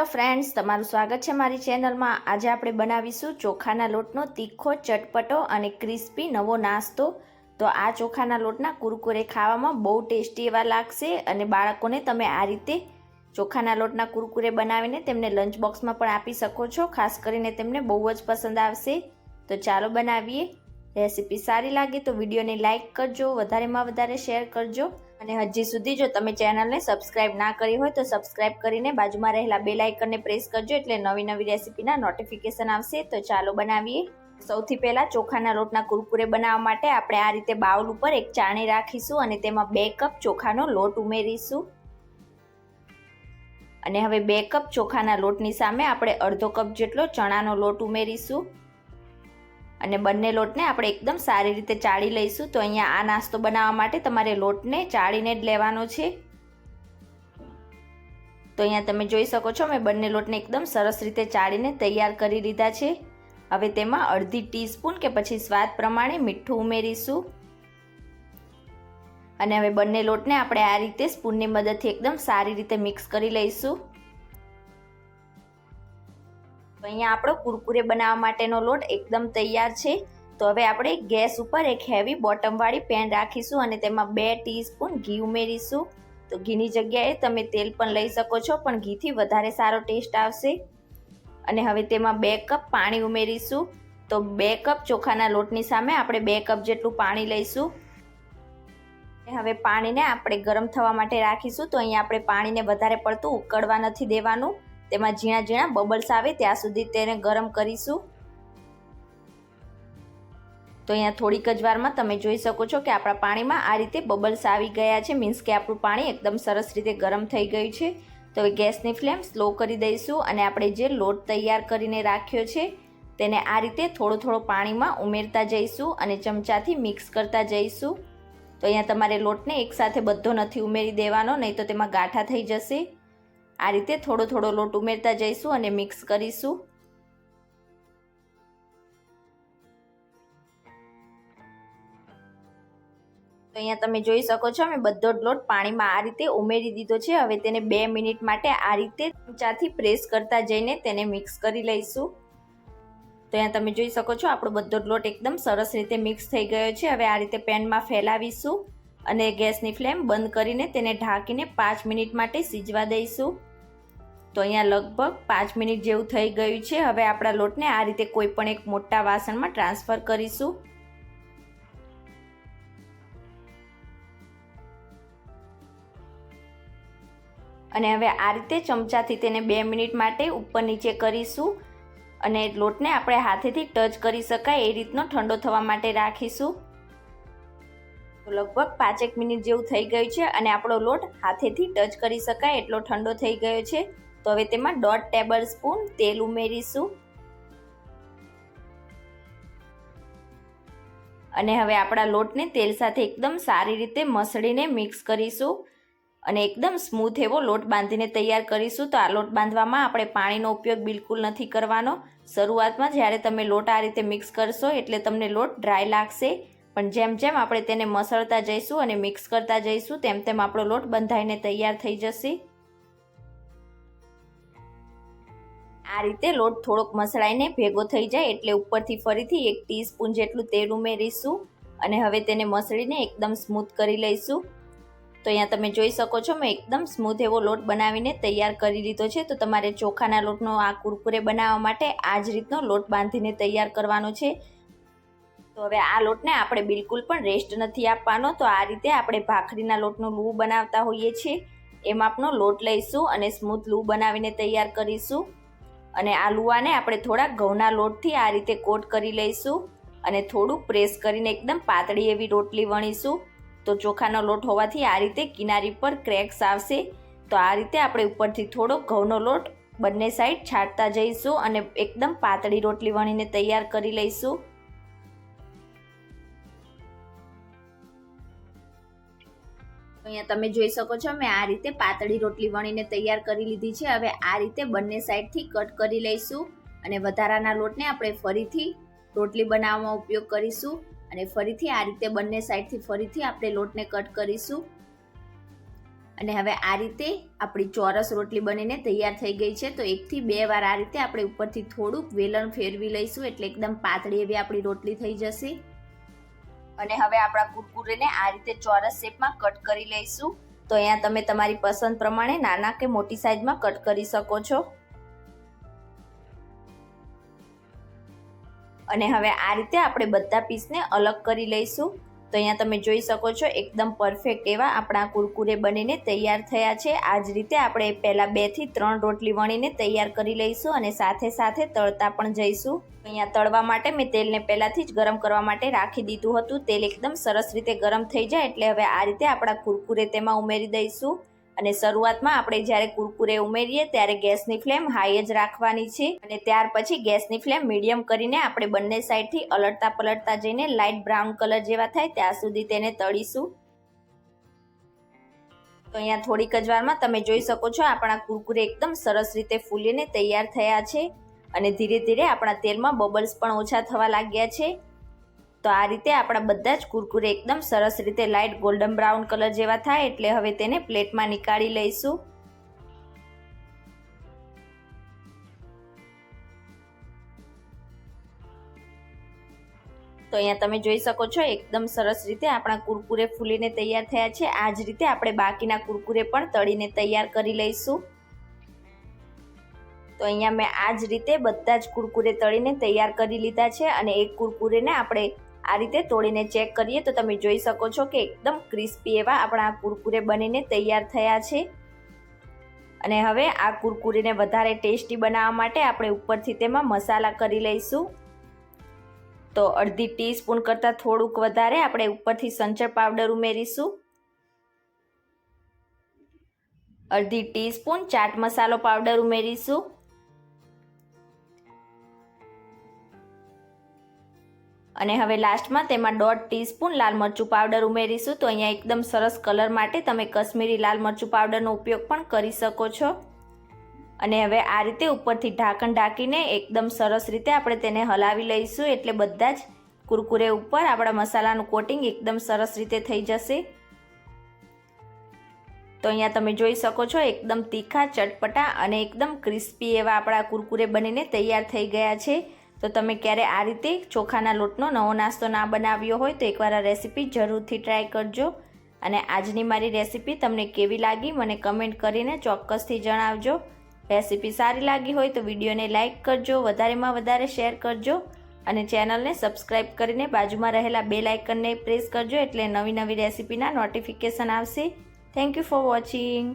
Hello friends, તમારું સ્વાગત છે મારી ચેનલમાં। આજે આપણે બનાવીશું ચોખાના લોટનો તીખો, ચટપટો અને ક્રિસ્પી નવો નાસ્તો। તો આ ચોખાના લોટના કુરકુરે ખાવામાં બહુ ટેસ્ટી એવા લાગશે અને બાળકોને તમે આ રીતે ચોખાના લોટના કુરકુરે બનાવીને તેમને લંચ બોક્સમાં પણ આપી શકો છો। ખાસ કરીને તેમને બહુ જ પસંદ આવશે। તો ચાલો બનાવીએ। રેસીપી સારી લાગે તો વિડીયોને લાઇક કરજો, વધારેમાં વધારે શેર કરજો અને હજી સુધી જો તમે ચેનલને સબસ્ક્રાઇબ ના કરી હોય તો સબસ્ક્રાઇબ કરીને બાજુમાં રહેલા બેલ આઇકનને પ્રેસ કરજો, એટલે નવી નવી રેસીપીના નોટિફિકેશન આવશે। તો ચાલો બનાવીએ। સૌથી પહેલા ચોખાના લોટના કુરકુરે બનાવવા માટે આપણે આ રીતે બાઉલ ઉપર એક ચાણી રાખીશું અને તેમાં 2 કપ ચોખાનો લોટ ઉમેરીશું। અને હવે 2 કપ ચોખાના લોટની સામે આપણે અડધો કપ જેટલો ચણાનો લોટ ઉમેરીશું અને બંને લોટને આપણે એકદમ સારી રીતે ચાળી લઈશું। તો અહીંયા આ નાસ્તો બનાવવા માટે તમારે લોટને ચાળીને જ લેવાનો છે। તો અહીંયા તમે જોઈ શકો છો મેં બંને લોટને એકદમ સરસ રીતે ચાળીને તૈયાર કરી લીધા છે। હવે તેમાં અડધી ટીસ્પૂન કે પછી સ્વાદ પ્રમાણે મીઠું ઉમેરીશું અને હવે બંને લોટને આપણે આ રીતે સ્પૂનની મદદથી એકદમ સારી રીતે મિક્સ કરી લઈશું। તો અહીંયા આપણો કુરકુરે બનાવવા માટેનો લોટ એકદમ તૈયાર છે। તો હવે આપણે ગેસ ઉપર એક હેવી બોટમવાળી પેન રાખીશું અને તેમાં 2 ટીસ્પૂન ઘી ઉમેરીશું। તો ઘીની જગ્યાએ તમે તેલ પણ લઈ શકો છો, પણ ઘીથી વધારે સારો ટેસ્ટ આવશે। અને હવે તેમાં 2 કપ પાણી ઉમેરીશું। તો 2 કપ ચોખાના લોટની સામે આપણે 2 કપ જેટલું પાણી લઈશું। હવે પાણીને આપણે ગરમ થવા માટે રાખીશું। તો અહીંયા આપણે પાણીને વધારે પડતું ઉકળવા નથી દેવાનું, તેમાં ઝીણા ઝીણા બબલ્સ આવે ત્યાં સુધી તેને ગરમ કરીશું। તો અહીંયા થોડીક જ વારમાં તમે જોઈ શકો છો કે આપણા પાણીમાં આ રીતે બબલ્સ આવી ગયા છે, મીન્સ કે આપણું પાણી એકદમ સરસ રીતે ગરમ થઈ ગયું છે। તો હવે ગેસની ફ્લેમ સ્લો કરી દઈશું અને આપણે જે લોટ તૈયાર કરીને રાખ્યો છે તેને આ રીતે થોડો થોડો પાણીમાં ઉમેરતા જઈશું અને ચમચાથી મિક્સ કરતા જઈશું। તો અહીંયા તમારે લોટને એકસાથે બધો નથી ઉમેરી દેવાનો, નહીં તો તેમાં ગાંઠા થઈ જશે। આ રીતે થોડો થોડો લોટ ઉમેરતા જઈશું અને મિક્સ કરીશું। તો અહીંયા તમે જોઈ શકો છો મેં બધો જ લોટ પાણીમાં આ રીતે ઉમેરી દીધો છે। હવે તેને 2 મિનિટ માટે આ રીતે ચમચાથી પ્રેસ કરતા જઈને તેને મિક્સ કરી લઈશું। તો અહીંયા તમે જોઈ શકો છો આપણો બધો જ લોટ એકદમ સરસ રીતે મિક્સ થઈ ગયો છે। હવે આ રીતે પેનમાં ફેલાવીશું અને ગેસની ફ્લેમ બંધ કરીને તેને ઢાંકીને 5 મિનિટ માટે સિજવા દઈશું। તો અહીંયા લગભગ 5 મિનિટ જેવું થઈ ગયું છે। હવે આપણા લોટને આ રીતે કોઈ પણ એક મોટા વાસણમાં ટ્રાન્સફર કરીશું। અને હવે આ રીતે ચમચાથી તેને 2 મિનિટ માટે ઉપર નીચે કરીશું અને લોટને આપણે હાથેથી ટચ કરી શકાય એ રીતનો ઠંડો થવા માટે રાખીશું। તો લગભગ 5 મિનિટ જેવું થઈ ગયું છે અને આપણો લોટ હાથેથી ટચ કરી શકાય એટલો ઠંડો થઈ ગયો છે। તો હવે તેમાં 1.5 ટેબલ સ્પૂન તેલ ઉમેરીશું અને હવે આપણા લોટને તેલ સાથે એકદમ સારી રીતે મસળીને મિક્સ કરીશું અને એકદમ સ્મૂથ એવો લોટ બાંધીને તૈયાર કરીશું। તો આ લોટ બાંધવામાં આપણે પાણીનો ઉપયોગ બિલકુલ નથી કરવાનો। શરૂઆતમાં જ્યારે તમે લોટ આ રીતે મિક્સ કરશો એટલે તમને લોટ ડ્રાય લાગશે, પણ જેમ જેમ આપણે તેને મસળતા જઈશું અને મિક્સ કરતા જઈશું તેમ તેમ આપણો લોટ બંધાઈને તૈયાર થઈ જશે। આ રીતે લોટ થોડોક મસળાઈને ભેગો થઈ જાય એટલે ઉપરથી ફરીથી 1 ટીસ્પૂન જેટલું તેલ ઉમેરીશું અને હવે તેને મસળીને એકદમ સ્મૂથ કરી લઈશું। તો અહીંયા તમે જોઈ શકો છો મેં એકદમ સ્મૂથ એવો લોટ બનાવીને તૈયાર કરી લીધો છે। તો તમારે ચોખાના લોટનો આ કુરકુરે બનાવવા માટે આ જ રીતનો લોટ બાંધીને તૈયાર કરવાનો છે। તો હવે આ લોટને આપણે બિલકુલ પણ રેસ્ટ નથી આપવાનો। તો આ રીતે આપણે ભાખરીના લોટનું લૂ બનાવતા હોઈએ છીએ એમ આપણો લોટ લઈશું અને સ્મૂથ લૂ બનાવીને તૈયાર કરીશું અને આ લુવાને આપણે થોડા ઘઉંના લોટથી આ રીતે કોટ કરી લઈશું અને થોડું પ્રેસ કરીને એકદમ પાતળી એવી રોટલી વણીશું। તો ચોખાનો લોટ હોવાથી આ રીતે કિનારી પર ક્રેક્સ આવશે। તો આ રીતે આપણે ઉપરથી થોડો ઘઉંનો લોટ બંને સાઈડ છાંટતા જઈશું અને એકદમ પાતળી રોટલી વણીને તૈયાર કરી લઈશું। તો અહીંયા તમે જોઈ શકો છો મેં આ રીતે પાતળી રોટલી વણીને તૈયાર કરી લીધી છે। હવે આ રીતે બંને સાઈડથી કટ કરી લઈશું અને વધારાના લોટને આપણે ફરીથી રોટલી બનાવવામાં ઉપયોગ કરીશું અને ફરીથી આ રીતે બંને સાઈડથી ફરીથી આપણે લોટને કટ કરીશું। અને હવે આ રીતે આપણી ચોરસ રોટલી બનીને તૈયાર થઈ ગઈ છે. તો 1 થી 2 વાર આ રીતે આપણે ઉપરથી થોડુંક વેલણ ફેરવી લઈશું એટલે એકદમ પાતળી એવી આપણી રોટલી થઈ જશે. અને હવે આપણા કુરકુરેને આ રીતે ચોરસ શેપમાં કટ કરી લઈશું. તો અહીંયા તમે તમારી પસંદ પ્રમાણે નાના કે મોટી સાઈઝમાં કટ કરી શકો છો. અને હવે આ રીતે આપણે બધા પીસને અલગ કરી લઈશું. તો અહીંયા તમે જોઈ શકો છો એકદમ પરફેક્ટ એવા આપણા કુરકુરે બનીને તૈયાર થયા છે. આ જ રીતે આપણે પહેલાં 2 થી 3 રોટલી વણીને તૈયાર કરી લઈશું અને સાથે સાથે તળતા પણ જઈશું. અહીંયા તળવા માટે મેં તેલને પહેલાંથી જ ગરમ કરવા માટે રાખી દીધું હતું. તેલ એકદમ સરસ રીતે ગરમ થઈ જાય એટલે હવે આ રીતે આપણા કુરકુરે તેમાં ઉમેરી દઈશું. અને શરૂઆતમાં આપણે જ્યારે કુરકુરે ઉમેરીએ ત્યારે ગેસની ફ્લેમ હાઈ જ રાખવાની છે અને ત્યાર પછી ગેસની ફ્લેમ મીડિયમ કરીને આપણે બંને સાઈડથી અલટતા પલટતા જઈને લાઇટ બ્રાઉન કલર જેવા થાય ત્યાં સુધી તેને તળીશું. તો અહીંયા થોડીક જ વારમાં તમે જોઈ શકો છો આપણા કુરકુરે એકદમ સરસ રીતે ફૂલીને તૈયાર થયા છે અને ધીરે ધીરે આપણા તેલમાં બબલ્સ પણ ઓછા થવા લાગ્યા છે. તો આ રીતે આપણા બધા જ કુરકુરે એકદમ સરસ રીતે લાઇટ ગોલ્ડન બ્રાઉન કલર જેવા થાય એટલે હવે તેને પ્લેટમાં નીકાળી લઈશું. તો અહીંયા તમે જોઈ શકો છો એકદમ સરસ રીતે આપણા કુરકુરે ફૂલીને તૈયાર થયા છે. આ જ રીતે આપણે બાકીના કુરકુરે પણ તળીને તૈયાર કરી લઈશું. તો અહીંયા મેં આ જ રીતે બધા જ કુરકુરે તળીને તૈયાર કરી લીધા છે અને એક કુરકુરેને આપણે આ રીતે તોડીને ચેક કરીએ તો તમે જોઈ શકો છો કે એકદમ ક્રિસ્પી એવા આપણા કુરકુરે બનીને તૈયાર થયા છે. અને હવે આ કુરકુરેને વધારે ટેસ્ટી બનાવવા માટે આપણે ઉપરથી તેમાં મસાલા કરી લઈશું. તો અડધી ટીસ્પૂન કરતાં થોડુંક વધારે આપણે ઉપરથી સંચળ પાવડર ઉમેરીશું. અડધી ટીસ્પૂન ચાટ મસાલો પાવડર ઉમેરીશું. અને હવે લાસ્ટમાં તેમાં 1/2 ટીસ્પૂન લાલ મરચું પાવડર ઉમેરીશું. તો અહીંયા એકદમ સરસ કલર માટે તમે કશ્મીરી લાલ મરચું પાવડરનો ઉપયોગ પણ કરી શકો છો. અને હવે આ રીતે ઉપરથી ઢાંકણ ઢાંકીને એકદમ સરસ રીતે આપણે તેને હલાવી લઈશું એટલે બધા જ કુરકુરે ઉપર આપણા મસાલાનું કોટિંગ એકદમ સરસ રીતે થઈ જશે. તો અહીંયા તમે જોઈ શકો છો એકદમ તીખા ચટપટા અને એકદમ ક્રિસ્પી એવા આપણા કુરકુરે બનીને તૈયાર થઈ ગયા છે. તો તમે ક્યારે આ રીતે ચોખાના લોટનો નવો નાસ્તો ના બનાવ્યો હોય તો એકવાર આ રેસીપી જરૂરથી ટ્રાય કરજો. અને આજની મારી રેસીપી તમને કેવી લાગી મને કમેન્ટ કરીને ચોક્કસથી જણાવજો. રેસીપી સારી લાગી હોય તો વિડીયોને લાઇક કરજો, વધારેમાં વધારે શેર કરજો અને ચેનલને સબસ્ક્રાઈબ કરીને બાજુમાં રહેલા બેલ આઇકનને પ્રેસ કરજો એટલે નવી નવી રેસીપીના નોટિફિકેશન આવશે. Thank you for watching.